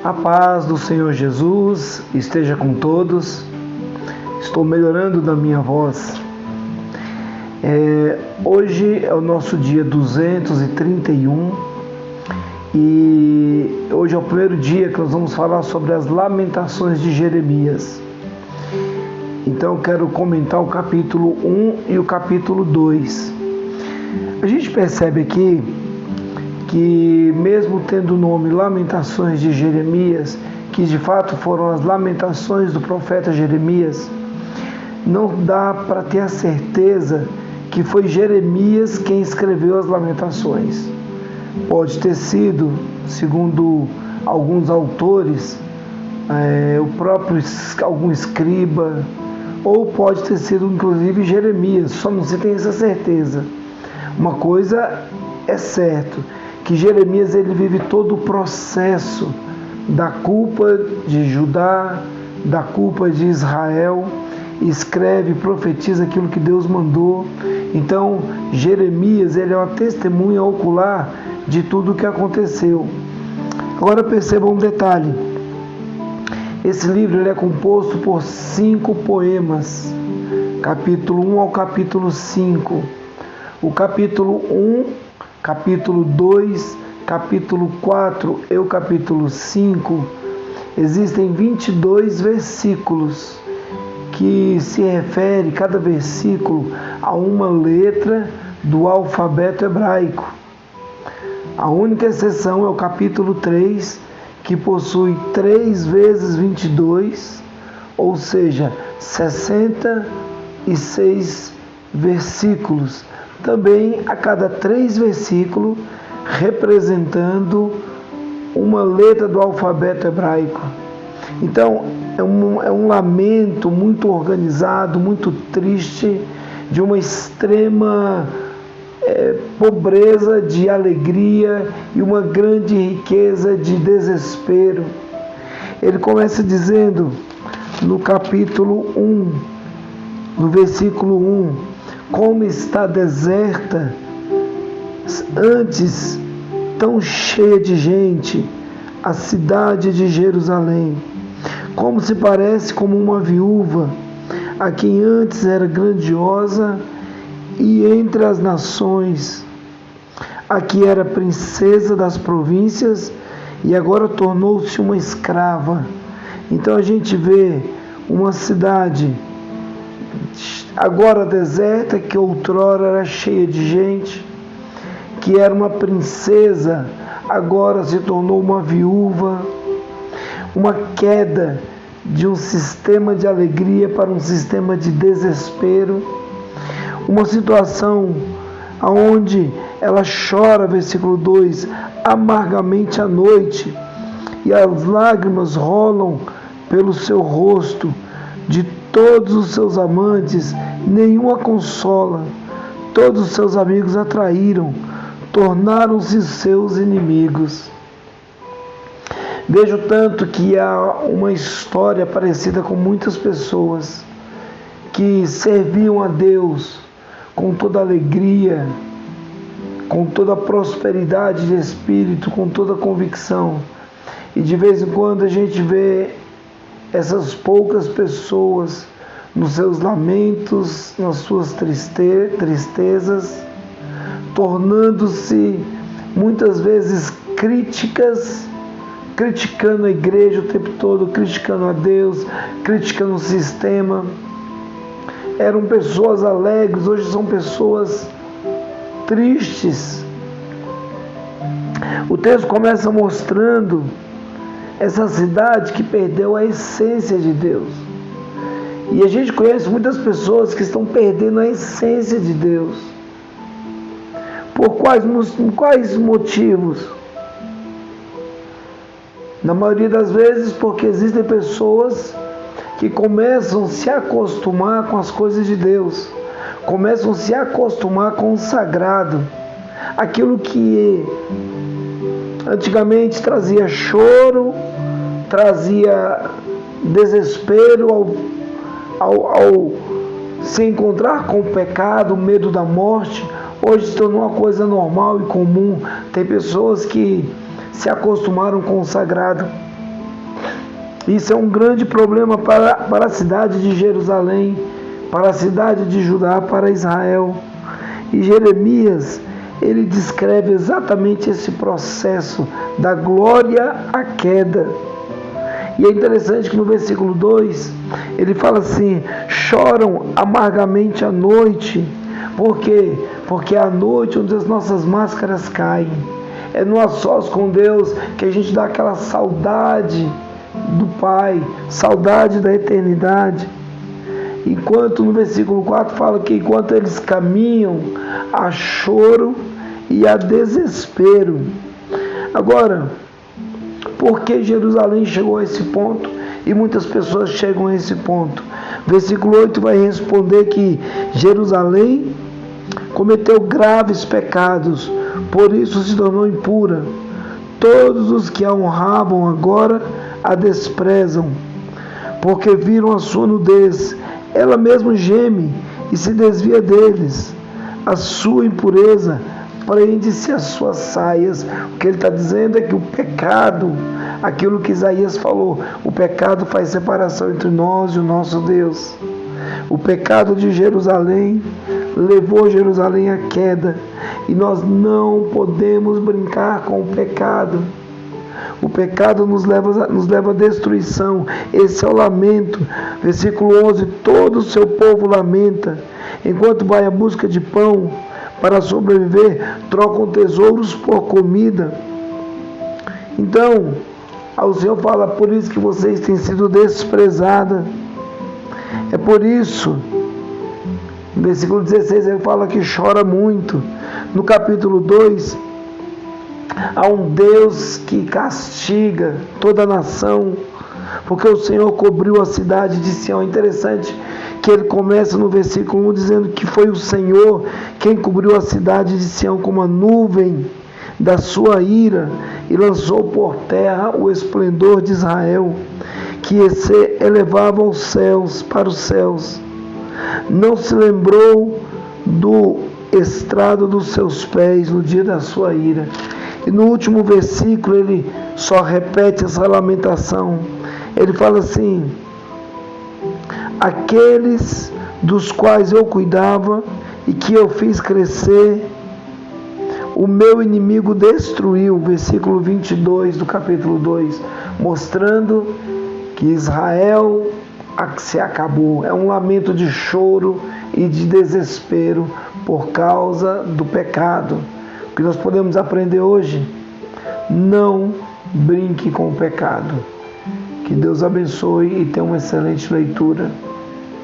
A paz do Senhor Jesus esteja com todos. Estou melhorando da minha voz. Hoje é o nosso dia 231 e hoje é o primeiro dia que nós vamos falar sobre as Lamentações de Jeremias. Então eu quero comentar o capítulo 1 e o capítulo 2. A gente percebe aqui que mesmo tendo o nome Lamentações de Jeremias, que de fato foram as lamentações do profeta Jeremias, não dá para ter a certeza que foi Jeremias quem escreveu as lamentações. Pode ter sido, segundo alguns autores, algum escriba, ou pode ter sido inclusive Jeremias, só não se tem essa certeza. Uma coisa é certo, que Jeremias ele vive todo o processo da culpa de Judá, da culpa de Israel, escreve, profetiza aquilo que Deus mandou. Então Jeremias ele é uma testemunha ocular de tudo o que aconteceu. Agora percebam um detalhe: esse livro ele é composto por 5 poemas, capítulo 1 ao capítulo 5. O capítulo 1, capítulo 2, capítulo 4 e o capítulo 5, existem 22 versículos que se refere, cada versículo, a uma letra do alfabeto hebraico. A única exceção é o capítulo 3, que possui 3 vezes 22, ou seja, 66 versículos. Também a cada 3 versículos, representando uma letra do alfabeto hebraico. Então, é um lamento muito organizado, muito triste, de uma extrema pobreza de alegria e uma grande riqueza de desespero. Ele começa dizendo, no capítulo 1, no versículo 1, como está deserta, antes tão cheia de gente, a cidade de Jerusalém. Como se parece como uma viúva, a quem antes era grandiosa e entre as nações, a que era princesa das províncias e agora tornou-se uma escrava. Então a gente vê uma cidade agora deserta, que outrora era cheia de gente, que era uma princesa, agora se tornou uma viúva, uma queda de um sistema de alegria para um sistema de desespero, uma situação onde ela chora, versículo 2, amargamente à noite, e as lágrimas rolam pelo seu rosto, de todos os seus amantes, nenhum a consola, todos os seus amigos a traíram, tornaram-se seus inimigos. Vejo tanto que há uma história parecida com muitas pessoas que serviam a Deus com toda alegria, com toda prosperidade de espírito, com toda convicção, e de vez em quando a gente vê essas poucas pessoas nos seus lamentos, nas suas tristezas, tornando-se muitas vezes criticando a igreja o tempo todo, criticando a Deus, criticando o sistema. Eram pessoas alegres, hoje são pessoas tristes. O texto começa mostrando essa cidade que perdeu a essência de Deus. E a gente conhece muitas pessoas que estão perdendo a essência de Deus. Por quais motivos? Na maioria das vezes porque existem pessoas que começam a se acostumar com as coisas de Deus, começam a se acostumar com o sagrado, aquilo que antigamente trazia choro, trazia desespero ao se encontrar com o pecado, o medo da morte. Hoje se tornou uma coisa normal e comum. Tem pessoas que se acostumaram com o sagrado. Isso é um grande problema para a cidade de Jerusalém, para a cidade de Judá, para Israel. E Jeremias, ele descreve exatamente esse processo da glória à queda. E é interessante que no versículo 2, ele fala assim: choram amargamente à noite. Por quê? Porque é à noite onde as nossas máscaras caem. É no a sós com Deus que a gente dá aquela saudade do Pai, saudade da eternidade. Enquanto no versículo 4 fala que enquanto eles caminham, há choro e há desespero. Agora, por que Jerusalém chegou a esse ponto? E muitas pessoas chegam a esse ponto. Versículo 8 vai responder que Jerusalém cometeu graves pecados, por isso se tornou impura. Todos os que a honravam agora a desprezam, porque viram a sua nudez. Ela mesma geme e se desvia deles. A sua impureza prende-se às suas saias. O que ele está dizendo é que o pecado, aquilo que Isaías falou, o pecado faz separação entre nós e o nosso Deus. O pecado de Jerusalém levou Jerusalém à queda, e nós não podemos brincar com o pecado. O pecado nos leva à destruição. Esse é o lamento. Versículo 11: todo o seu povo lamenta, enquanto vai à busca de pão para sobreviver, trocam tesouros por comida. Então, o Senhor fala: por isso que vocês têm sido desprezadas. É por isso, no versículo 16, ele fala que chora muito. No capítulo 2, há um Deus que castiga toda a nação, porque o Senhor cobriu a cidade de Sião. É interessante que ele começa no versículo 1 dizendo que foi o Senhor quem cobriu a cidade de Sião com uma nuvem da sua ira e lançou por terra o esplendor de Israel, que se elevava aos céus, para os céus. Não se lembrou do estrado dos seus pés no dia da sua ira. E no último versículo ele só repete essa lamentação. Ele fala assim: aqueles dos quais eu cuidava e que eu fiz crescer, o meu inimigo destruiu. Versículo 22 do capítulo 2, mostrando que Israel se acabou. É um lamento de choro e de desespero por causa do pecado. O que nós podemos aprender hoje? Não brinque com o pecado. Que Deus abençoe e tenha uma excelente leitura.